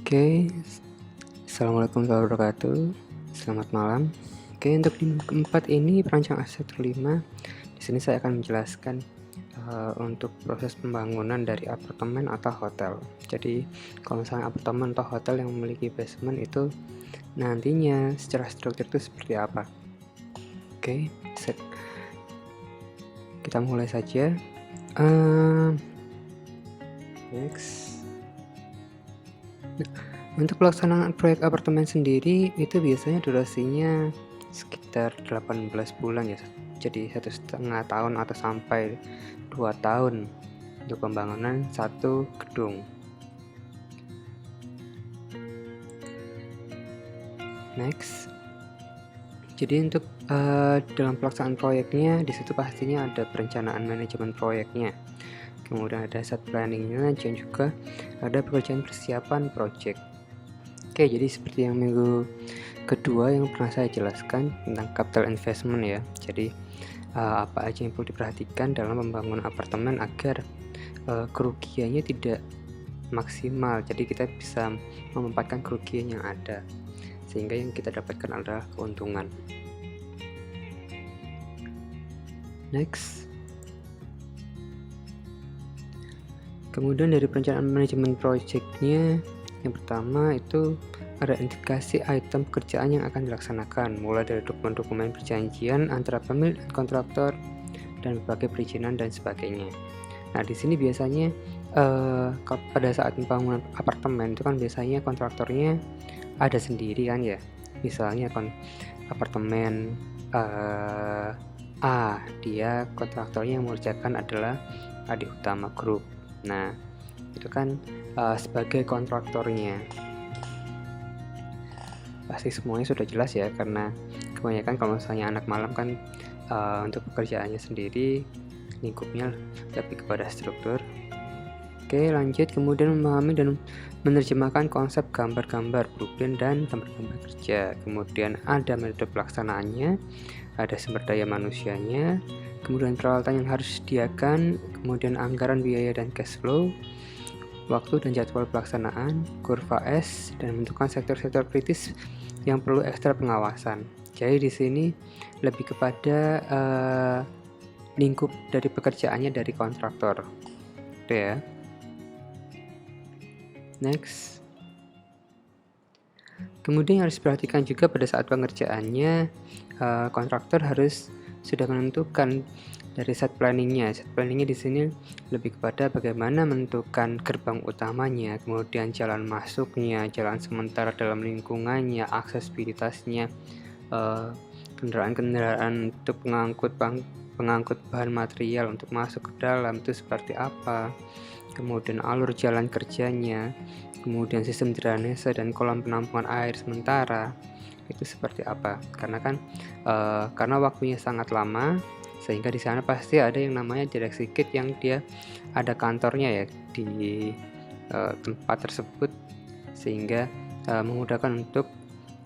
Oke, assalamualaikum warahmatullahi wabarakatuh. Selamat malam. Oke, untuk di keempat ini perancang arsitektur 5. Di sini saya akan menjelaskan untuk proses pembangunan dari apartemen atau hotel. Jadi, kalau misalnya apartemen atau hotel yang memiliki basement itu nantinya secara struktur itu seperti apa? Oke, kita mulai saja. Next. Untuk pelaksanaan proyek apartemen sendiri itu biasanya durasinya sekitar 18 bulan ya. Jadi 1,5 tahun atau sampai 2 tahun untuk pembangunan satu gedung. Next. Jadi untuk dalam pelaksanaan proyeknya di situ pastinya ada perencanaan manajemen proyeknya. Kemudian ada set planningnya dan juga ada pekerjaan persiapan project. Oke, jadi seperti yang minggu kedua yang pernah saya jelaskan tentang capital investment ya. Jadi apa aja yang perlu diperhatikan dalam membangun apartemen agar kerugiannya tidak maksimal. Jadi kita bisa memanfaatkan kerugian yang ada sehingga yang kita dapatkan adalah keuntungan. Next. Kemudian dari perencanaan manajemen projectnya, yang pertama itu ada indikasi item pekerjaan yang akan dilaksanakan, mulai dari dokumen-dokumen perjanjian antara pemilik dan kontraktor dan berbagai perizinan dan sebagainya. Nah, di sini biasanya pada saat pembangunan apartemen itu kan biasanya kontraktornya ada sendiri kan ya. Misalnya apartemen A, dia kontraktornya yang mengerjakan adalah Adi Utama Group. Nah, itu kan sebagai kontraktornya. Pasti semuanya sudah jelas ya, karena kebanyakan kalau misalnya anak malam kan untuk pekerjaannya sendiri lingkupnya lebih kepada struktur. Oke, lanjut. Kemudian memahami dan menerjemahkan konsep gambar-gambar blueprint dan gambar-gambar kerja. Kemudian ada metode pelaksanaannya, ada sumber daya manusianya, kemudian peralatan yang harus disediakan, kemudian anggaran biaya dan cash flow, waktu dan jadwal pelaksanaan, kurva S, dan menentukan sektor-sektor kritis yang perlu ekstra pengawasan. Jadi di sini lebih kepada lingkup dari pekerjaannya dari kontraktor. Oke ya. Next. Kemudian harus diperhatikan juga pada saat pengerjaannya, kontraktor harus sudah menentukan dari set planningnya. Set planningnya di sini lebih kepada bagaimana menentukan gerbang utamanya, kemudian jalan masuknya, jalan sementara dalam lingkungannya, aksesibilitasnya, kendaraan-kendaraan untuk pengangkut bahan material untuk masuk ke dalam itu seperti apa, kemudian alur jalan kerjanya, kemudian sistem drainase dan kolam penampungan air sementara itu seperti apa. Karena kan karena waktunya sangat lama, sehingga di sana pasti ada yang namanya direksi kit yang dia ada kantornya ya di tempat tersebut, sehingga memudahkan untuk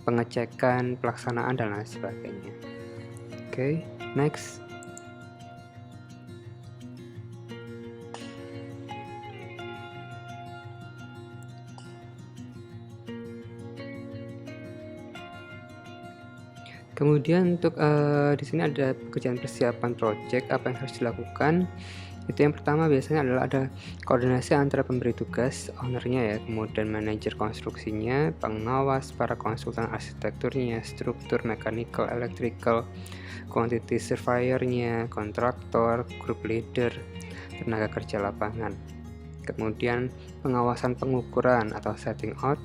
pengecekan, pelaksanaan dan lain sebagainya. Oke, next. Kemudian untuk di sini ada pekerjaan persiapan project, apa yang harus dilakukan. Itu yang pertama biasanya adalah ada koordinasi antara pemberi tugas, ownernya ya, kemudian manajer konstruksinya, pengawas, para konsultan arsitekturnya, struktur, mechanical, electrical, quantity surveyor-nya, kontraktor, group leader, tenaga kerja lapangan. Kemudian pengawasan pengukuran atau setting out,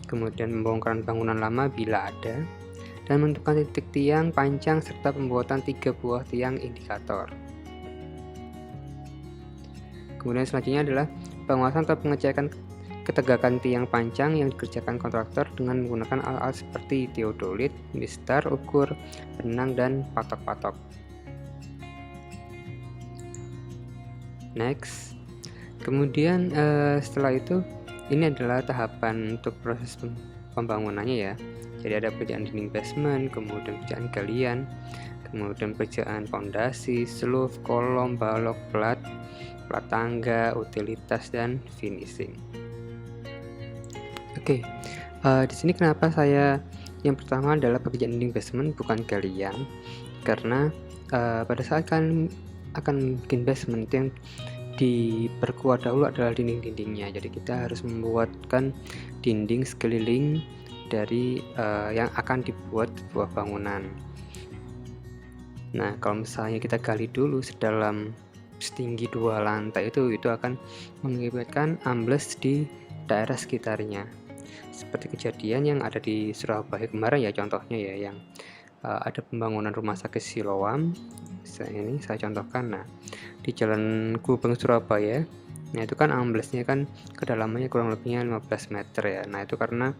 kemudian pembongkaran bangunan lama bila ada, dan menentukan titik tiang, pancang, serta pembuatan 3 buah tiang indikator. Kemudian selanjutnya adalah pengawasan atau pengecekan ketegakan tiang pancang yang dikerjakan kontraktor dengan menggunakan alat-alat seperti teodolit, mistar, ukur, benang, dan patok-patok. Next. Kemudian setelah itu ini adalah tahapan untuk proses pembangunannya ya. Jadi ada pekerjaan dinding basement, kemudian pekerjaan galian, kemudian pekerjaan fondasi, sloof, kolom, balok, plat tangga, utilitas, dan finishing. Oke, di sini kenapa saya yang pertama adalah pekerjaan dinding basement bukan galian, karena pada saat kan akan bikin basement yang diperkuat dahulu adalah dinding-dindingnya. Jadi kita harus membuatkan dinding sekeliling dari yang akan dibuat sebuah bangunan. Nah, kalau misalnya kita gali dulu setinggi 2 lantai itu akan mengakibatkan ambles di daerah sekitarnya. Seperti kejadian yang ada di Surabaya kemarin ya, contohnya ya, yang ada pembangunan rumah sakit Siloam. Ini saya contohkan. Nah, di Jalan Gubeng Surabaya, nah itu kan amblesnya kan kedalamannya kurang lebihnya 15 meter ya. Nah, itu karena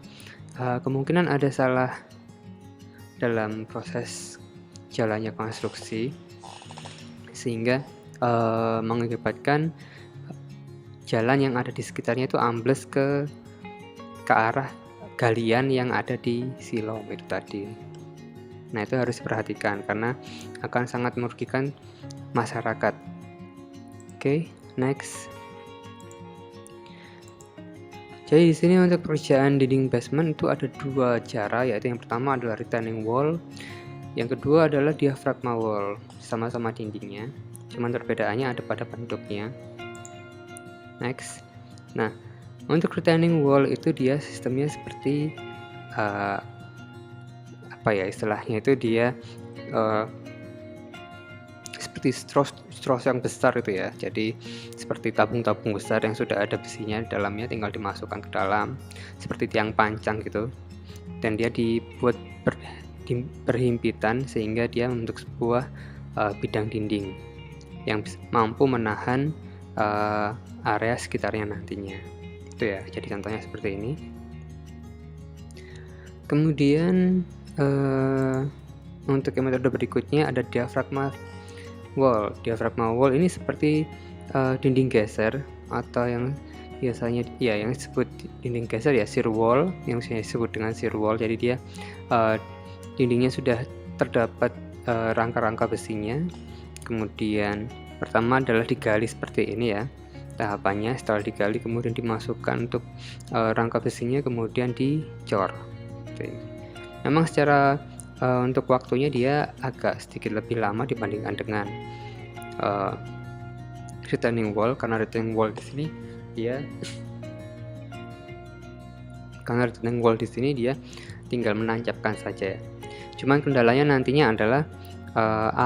kemungkinan ada salah dalam proses jalannya konstruksi, sehingga mengakibatkan jalan yang ada di sekitarnya itu ambles ke arah galian yang ada di Siloam itu tadi. Nah, itu harus diperhatikan karena akan sangat merugikan masyarakat. Oke, next. Jadi di sini untuk pekerjaan dinding basement itu ada 2 cara, yaitu yang pertama adalah retaining wall, yang kedua adalah diafragma wall. Sama-sama dindingnya, cuman perbedaannya ada pada bentuknya. Next. Nah, untuk retaining wall itu dia sistemnya seperti apa ya istilahnya itu, dia seperti straws yang besar itu ya. Jadi seperti tabung-tabung besar yang sudah ada besinya di dalamnya, tinggal dimasukkan ke dalam seperti tiang pancang gitu, dan dia dibuat berhimpitan sehingga dia membentuk sebuah bidang dinding yang mampu menahan area sekitarnya nantinya. Itu ya, jadi contohnya seperti ini. Kemudian untuk yang metode berikutnya ada diafragma wall. Diafragma wall ini seperti dinding geser, atau yang biasanya ya yang disebut dinding geser ya, shear wall, yang saya sebut dengan shear wall. Jadi dia dindingnya sudah terdapat rangka-rangka besinya. Kemudian pertama adalah digali seperti ini ya tahapannya. Setelah digali kemudian dimasukkan untuk rangka besinya, kemudian dicor. Memang secara untuk waktunya dia agak sedikit lebih lama dibandingkan dengan retaining wall, karena retaining wall di sini dia tinggal menancapkan saja. Cuman kendalanya nantinya adalah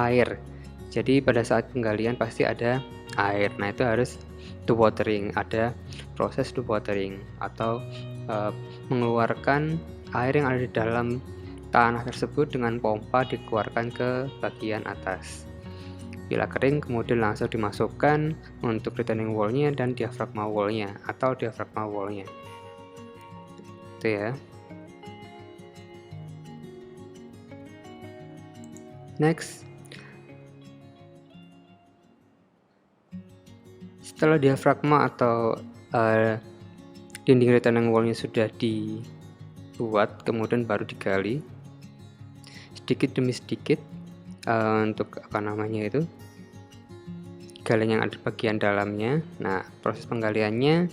air. Jadi pada saat penggalian pasti ada air. Nah, itu harus dewatering, ada proses dewatering atau mengeluarkan air yang ada di dalam tanah tersebut dengan pompa dikeluarkan ke bagian atas. Bila kering kemudian langsung dimasukkan untuk retaining wall-nya dan diafragma wall-nya atau diafragma wall-nya. Itu ya. Next. Setelah diafragma atau dinding retaining wall-nya sudah dibuat, kemudian baru digali sedikit demi sedikit untuk galian yang ada di bagian dalamnya. Nah, proses penggaliannya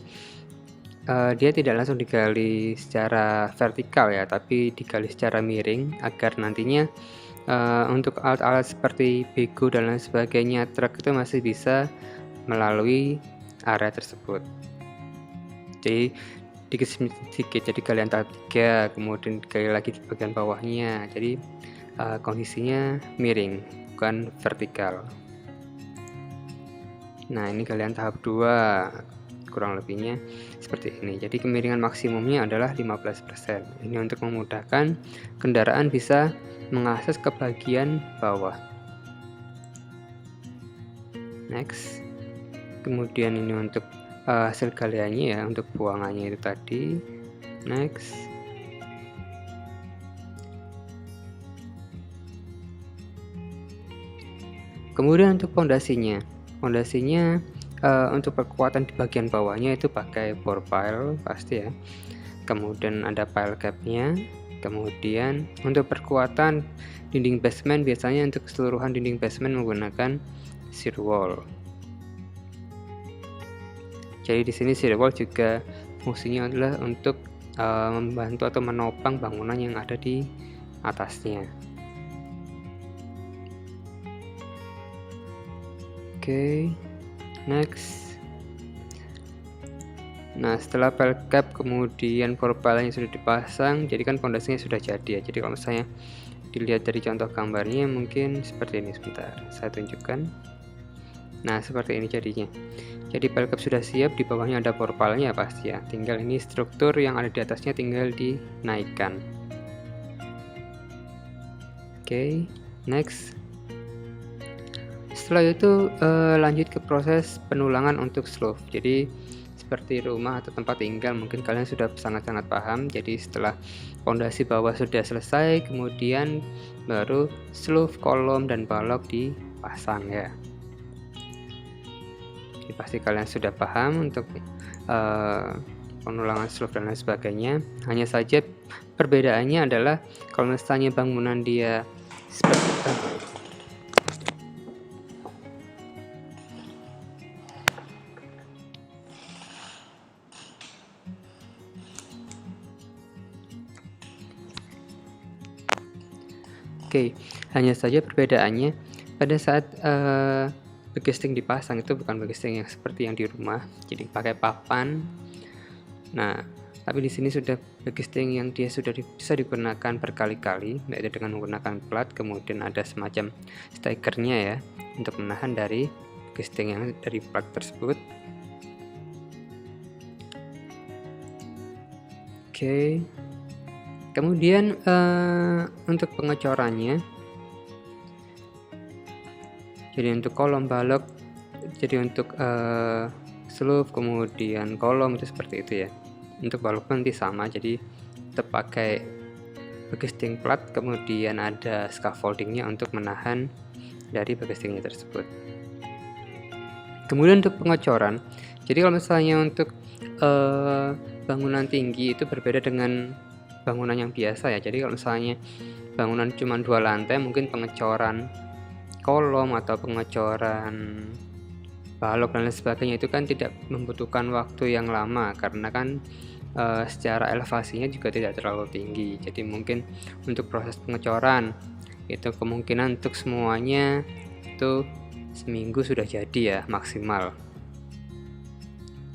dia tidak langsung digali secara vertikal ya, tapi digali secara miring agar nantinya untuk alat-alat seperti bego dan lain sebagainya, truk itu masih bisa melalui area tersebut. Jadi sedikit, jadi galian tahap 3, kemudian digali lagi di bagian bawahnya. Jadi kondisinya miring, bukan vertikal. Nah, ini galian tahap 2, kurang lebihnya seperti ini. Jadi kemiringan maksimumnya adalah 15%. Ini untuk memudahkan kendaraan bisa mengakses ke bagian bawah. Next. Kemudian ini untuk hasil galiannya ya, untuk buangannya itu tadi. Next. Kemudian untuk pondasinya untuk perkuatan di bagian bawahnya itu pakai bore pile pasti ya. Kemudian ada pile cap-nya. Kemudian untuk perkuatan dinding basement, biasanya untuk keseluruhan dinding basement menggunakan shear wall. Jadi di sini shear wall juga fungsinya adalah untuk membantu atau menopang bangunan yang ada di atasnya. Oke, next. Nah, setelah pile cap kemudian propelnya sudah dipasang, jadi kan fondasinya sudah jadi ya. Jadi kalau misalnya dilihat dari contoh gambarnya mungkin seperti ini, sebentar saya tunjukkan. Nah, seperti ini jadinya. Jadi pile cap sudah siap, di bawahnya ada propelnya pasti ya. Tinggal ini struktur yang ada di atasnya tinggal dinaikkan. Oke, next. Setelah itu lanjut ke proses penulangan untuk sloof. Jadi seperti rumah atau tempat tinggal mungkin kalian sudah sangat-sangat paham. Jadi setelah fondasi bawah sudah selesai, kemudian baru sloof, kolom, dan balok dipasang ya. Jadi pasti kalian sudah paham untuk penulangan sloof dan lain sebagainya. Hanya saja perbedaannya adalah kalau misalnya bangunan dia seperti Oke, hanya saja perbedaannya pada saat backcasting dipasang itu bukan backcasting yang seperti yang di rumah, jadi pakai papan. Nah, tapi di sini sudah backcasting yang dia sudah bisa digunakan berkali-kali, yaitu dengan menggunakan plat, kemudian ada semacam stikernya ya untuk menahan dari backcasting yang dari plat tersebut. Oke. Kemudian untuk pengecorannya, jadi untuk kolom balok, jadi untuk sloof kemudian kolom itu seperti itu ya. Untuk balok nanti sama, jadi tetap pakai backcasting plat, kemudian ada scaffoldingnya untuk menahan dari backcastingnya tersebut. Kemudian untuk pengecoran, jadi kalau misalnya untuk bangunan tinggi itu berbeda dengan bangunan yang biasa ya. Jadi kalau misalnya bangunan cuma 2 lantai, mungkin pengecoran kolom atau pengecoran balok dan lain sebagainya itu kan tidak membutuhkan waktu yang lama, karena kan secara elevasinya juga tidak terlalu tinggi. Jadi mungkin untuk proses pengecoran itu kemungkinan untuk semuanya itu seminggu sudah jadi ya maksimal.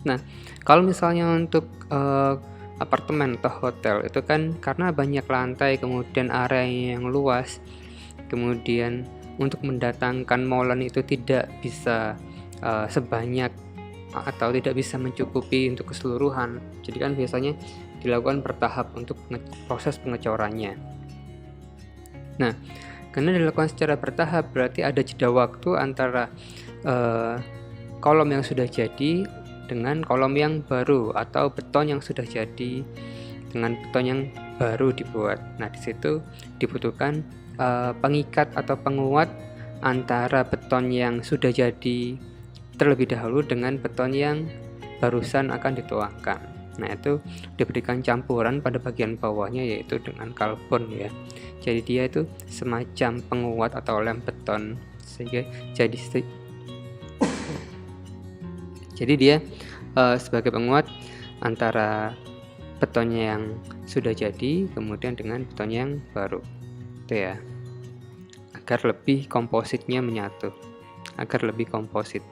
Nah, kalau misalnya untuk apartemen atau hotel itu kan karena banyak lantai, kemudian area yang luas, kemudian untuk mendatangkan molen itu tidak bisa sebanyak atau tidak bisa mencukupi untuk keseluruhan. Jadi kan biasanya dilakukan bertahap untuk proses pengecorannya. Nah, karena dilakukan secara bertahap berarti ada jeda waktu antara kolom yang sudah jadi dengan kolom yang baru, atau beton yang sudah jadi dengan beton yang baru dibuat. Nah, di situ dibutuhkan pengikat atau penguat antara beton yang sudah jadi terlebih dahulu dengan beton yang barusan akan dituangkan. Nah, itu diberikan campuran pada bagian bawahnya yaitu dengan karbon ya. Jadi dia itu semacam penguat atau lem beton, sehingga jadi dia sebagai penguat antara betonnya yang sudah jadi kemudian dengan beton yang baru itu ya, agar lebih kompositnya menyatu, agar lebih komposit.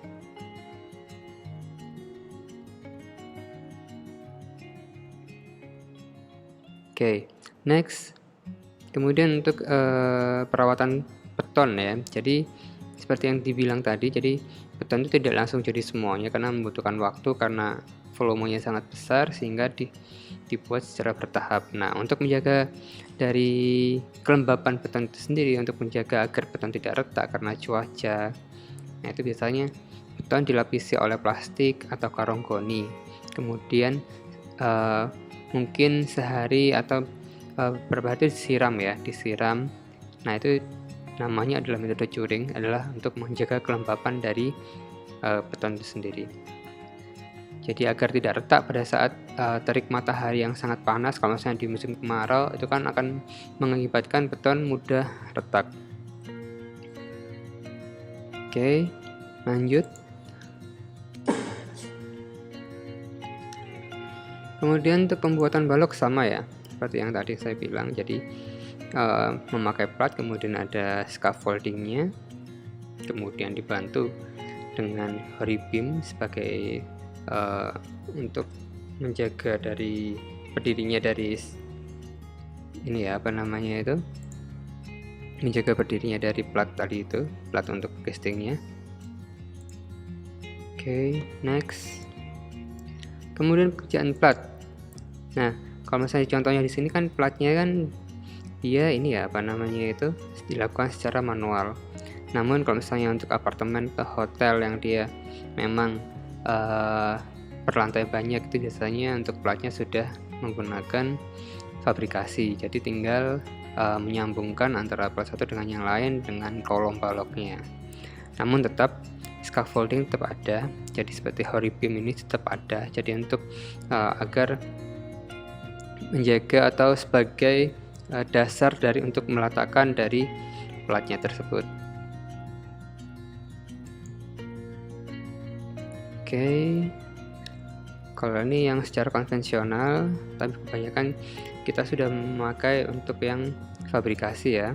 Oke, next. Kemudian untuk perawatan beton ya, jadi seperti yang dibilang tadi, jadi beton itu tidak langsung jadi semuanya karena membutuhkan waktu, karena volumenya sangat besar sehingga dibuat secara bertahap. Nah, untuk menjaga dari kelembapan beton itu sendiri, untuk menjaga agar beton tidak retak karena cuaca, nah itu biasanya beton dilapisi oleh plastik atau karung goni, kemudian mungkin sehari atau beberapa hari disiram ya, disiram. Nah, itu namanya adalah metode curing, adalah untuk menjaga kelembapan dari beton itu sendiri. Jadi agar tidak retak pada saat terik matahari yang sangat panas, kalau misalnya di musim kemarau itu kan akan mengakibatkan beton mudah retak. Oke, lanjut. Kemudian untuk pembuatan balok sama ya, seperti yang tadi saya bilang. Jadi memakai plat, kemudian ada scaffoldingnya, kemudian dibantu dengan hory beam sebagai untuk menjaga dari berdirinya dari ini ya, apa namanya itu, menjaga berdirinya dari plat tadi itu, plat untuk castingnya. Oke, next. Kemudian pekerjaan plat. Nah, kalau misalnya contohnya di sini kan platnya kan dia ini ya, apa namanya itu, dilakukan secara manual. Namun kalau misalnya untuk apartemen atau hotel yang dia memang berlantai banyak, itu biasanya untuk platnya sudah menggunakan fabrikasi. Jadi tinggal menyambungkan antara plat satu dengan yang lain dengan kolom baloknya. Namun tetap scaffolding tetap ada, jadi seperti hory beam ini tetap ada. Jadi untuk agar menjaga atau sebagai dasar dari untuk meletakkan dari platnya tersebut. Oke, kalau ini yang secara konvensional, tapi kebanyakan kita sudah memakai untuk yang fabrikasi ya.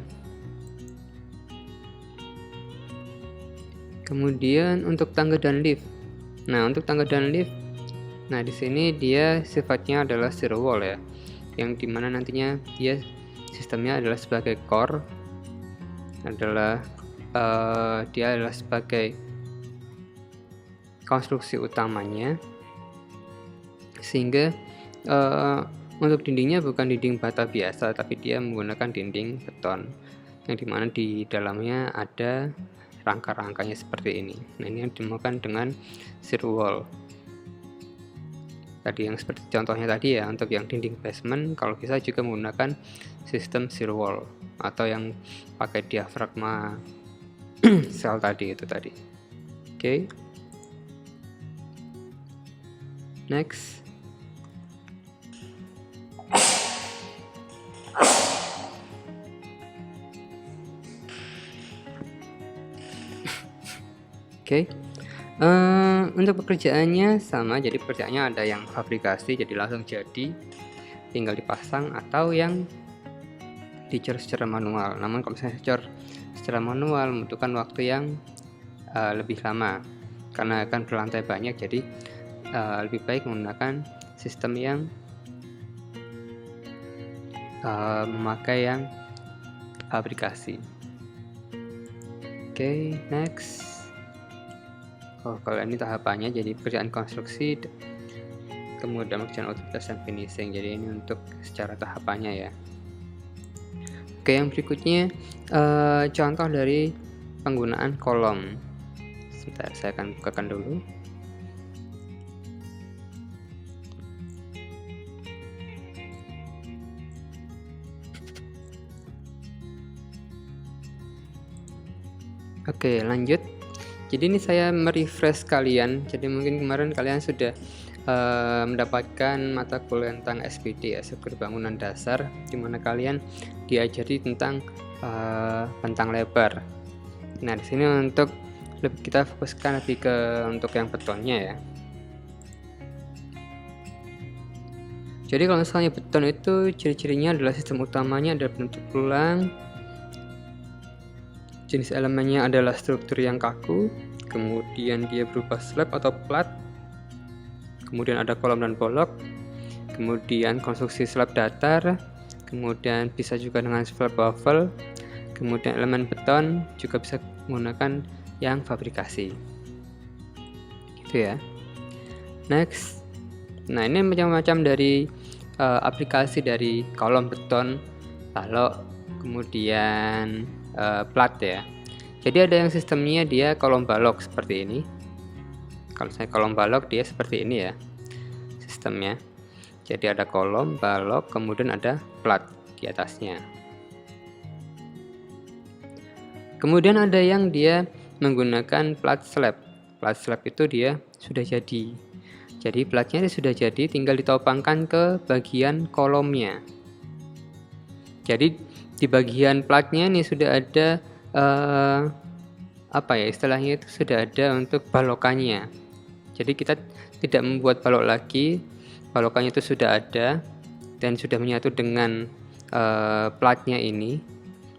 Kemudian untuk tangga dan lift. Nah, untuk tangga dan lift, nah di sini dia sifatnya adalah zero wall ya, yang dimana nantinya dia sistemnya adalah sebagai core, dia adalah sebagai konstruksi utamanya, sehingga untuk dindingnya bukan dinding bata biasa, tapi dia menggunakan dinding beton, yang dimana di dalamnya ada rangka-rangkanya seperti ini. Nah, ini yang dinamakan dengan zero wall. Tadi yang seperti contohnya tadi ya, untuk yang dinding basement kalau bisa juga menggunakan sistem zero wall atau yang pakai diafragma sel tadi itu tadi. Oke. Next. Oke. Untuk pekerjaannya sama, jadi pekerjaannya ada yang fabrikasi jadi langsung jadi tinggal dipasang, atau yang dicor secara manual. Namun kalau misalnya dicor secara manual membutuhkan waktu yang lebih lama karena akan berlantai banyak, jadi lebih baik menggunakan sistem yang memakai yang fabrikasi. Oke, next. Kalau ini tahapannya, jadi pekerjaan konstruksi, kemudian pekerjaan utilitas dan finishing. Jadi ini untuk secara tahapannya ya. Oke, yang berikutnya contoh dari penggunaan kolom. Sebentar, saya akan bukakan dulu. Oke, lanjut. Jadi ini saya merefresh kalian. Jadi mungkin kemarin kalian sudah mendapatkan mata kuliah tentang SPD ya, struktur bangunan dasar, di mana kalian diajari tentang bentang lebar. Nah, di sini untuk kita fokuskan lebih ke untuk yang betonnya ya. Jadi kalau misalnya beton itu ciri-cirinya adalah sistem utamanya adalah bentuk tulang. Jenis elemennya adalah struktur yang kaku, kemudian dia berupa slab atau plat, kemudian ada kolom dan bolok, kemudian konstruksi slab datar, kemudian bisa juga dengan slab waffle, kemudian elemen beton juga bisa menggunakan yang fabrikasi. Gitu ya. Next. Nah, ini macam-macam dari aplikasi dari kolom beton, balok, kemudian plat ya. Jadi ada yang sistemnya dia kolom balok seperti ini. Kalau saya kolom balok dia seperti ini ya sistemnya. Jadi ada kolom, balok, kemudian ada plat di atasnya. Kemudian ada yang dia menggunakan plat slab. Plat slab itu dia sudah jadi. Jadi platnya sudah jadi, tinggal ditopangkan ke bagian kolomnya. Jadi di bagian platnya ini sudah ada istilahnya itu sudah ada untuk balokannya. Jadi kita tidak membuat balok lagi, balokannya itu sudah ada dan sudah menyatu dengan platnya ini,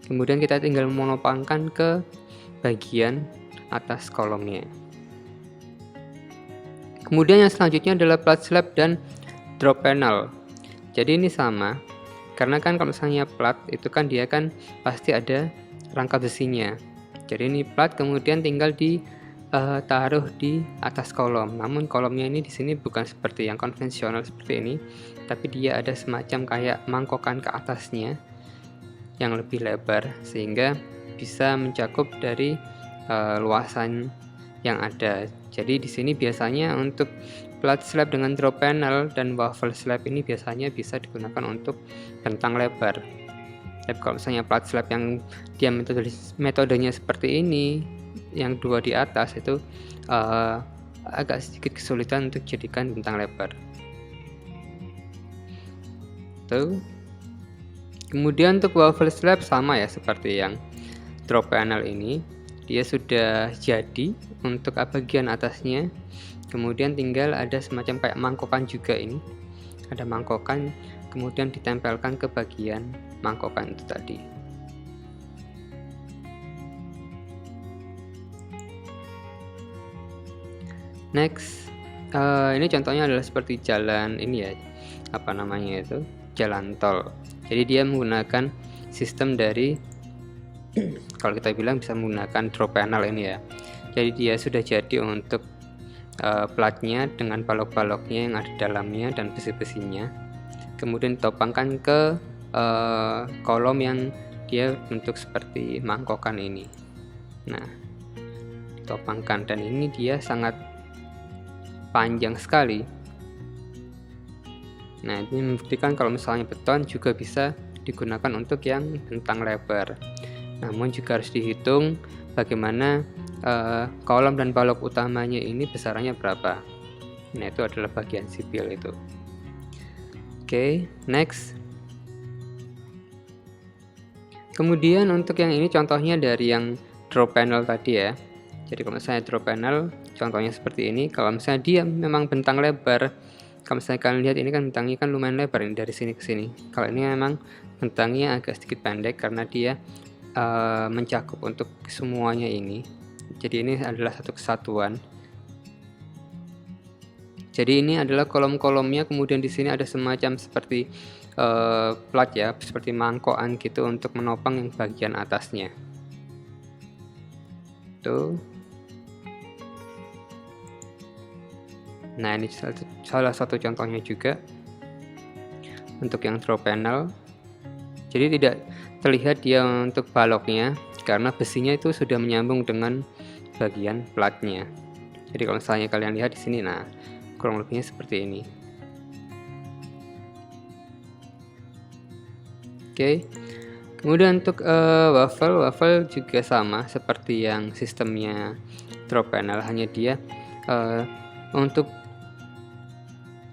kemudian kita tinggal menopangkan ke bagian atas kolomnya. Kemudian yang selanjutnya adalah plat slab dan drop panel. Jadi ini sama, karena kan kalau misalnya plat itu kan dia kan pasti ada rangka besinya. Jadi ini plat kemudian tinggal ditaruh di atas kolom. Namun kolomnya ini di sini bukan seperti yang konvensional seperti ini, tapi dia ada semacam kayak mangkokan ke atasnya yang lebih lebar sehingga bisa mencakup dari luasan yang ada. Jadi di sini biasanya untuk plat slab dengan drop panel dan waffle slab ini biasanya bisa digunakan untuk bentang lebar. Tapi kalau misalnya plat slab yang dia metodenya seperti ini, yang dua di atas itu agak sedikit kesulitan untuk jadikan bentang lebar. Tuh. Kemudian untuk waffle slab sama ya seperti yang drop panel ini, dia sudah jadi untuk bagian atasnya. Kemudian tinggal ada semacam kayak mangkokan juga ini. Ada mangkokan, kemudian ditempelkan ke bagian mangkokan itu tadi. Next, ini contohnya adalah seperti jalan ini ya, apa namanya itu, jalan tol. Jadi dia menggunakan sistem dari kalau kita bilang bisa menggunakan drop panel ini ya. Jadi dia sudah jadi untuk platnya dengan balok-baloknya yang ada di dalamnya dan besi-besinya. Kemudian ditopangkan ke kolom yang dia bentuk seperti mangkokan ini. Nah, ditopangkan dan ini dia sangat panjang sekali. Nah, ini membuktikan kalau misalnya beton juga bisa digunakan untuk yang bentang lebar. Namun juga harus dihitung bagaimana kolom dan balok utamanya ini besarannya berapa. Nah, itu adalah bagian sipil itu. Oke, next. Kemudian untuk yang ini contohnya dari yang drop panel tadi ya. Jadi kalau misalnya drop panel contohnya seperti ini, kalau misalnya dia memang bentang lebar, kalau misalnya kalian lihat ini kan bentangnya kan lumayan lebar ini dari sini ke sini. Kalau ini memang bentangnya agak sedikit pendek karena dia mencakup untuk semuanya ini. Jadi ini adalah satu kesatuan. Jadi ini adalah kolom-kolomnya, kemudian di sini ada semacam seperti plat ya, seperti mangkokan gitu untuk menopang yang bagian atasnya. Tuh. Nah, ini salah satu contohnya juga untuk yang drop panel. Jadi tidak terlihat dia untuk baloknya karena besinya itu sudah menyambung dengan bagian platnya. Jadi kalau misalnya kalian lihat di sini, nah kurang lebihnya seperti ini. Oke. Kemudian untuk waffle juga sama seperti yang sistemnya drop panel, hanya dia untuk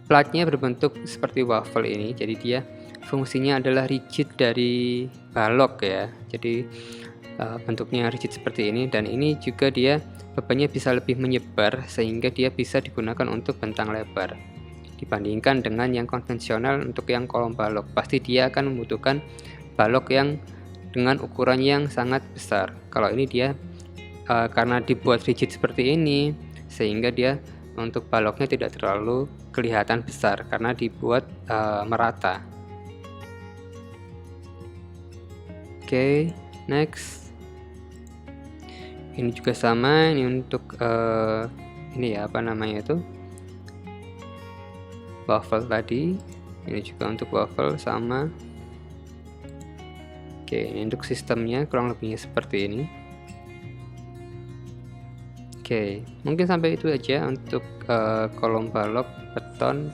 platnya berbentuk seperti waffle ini. Jadi dia fungsinya adalah rigid dari balok ya. Jadi bentuknya rigid seperti ini, dan ini juga dia bebannya bisa lebih menyebar sehingga dia bisa digunakan untuk bentang lebar dibandingkan dengan yang konvensional. Untuk yang kolom balok pasti dia akan membutuhkan balok yang dengan ukuran yang sangat besar. Kalau ini dia karena dibuat rigid seperti ini sehingga dia untuk baloknya tidak terlalu kelihatan besar karena dibuat merata. Oke, next. Ini juga sama, ini untuk ini ya, apa namanya itu, waffle tadi. Ini juga untuk waffle sama. Oke, ini untuk sistemnya kurang lebihnya seperti ini. Oke, mungkin sampai itu aja untuk kolom balok beton.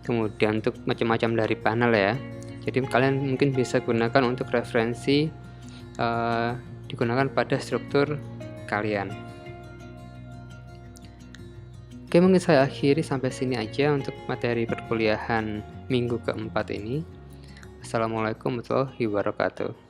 Kemudian untuk macam-macam dari panel ya. Jadi kalian mungkin bisa gunakan untuk referensi digunakan pada struktur kalian. Oke, mungkin saya akhiri sampai sini aja untuk materi perkuliahan minggu keempat ini. Assalamualaikum warahmatullahi wabarakatuh.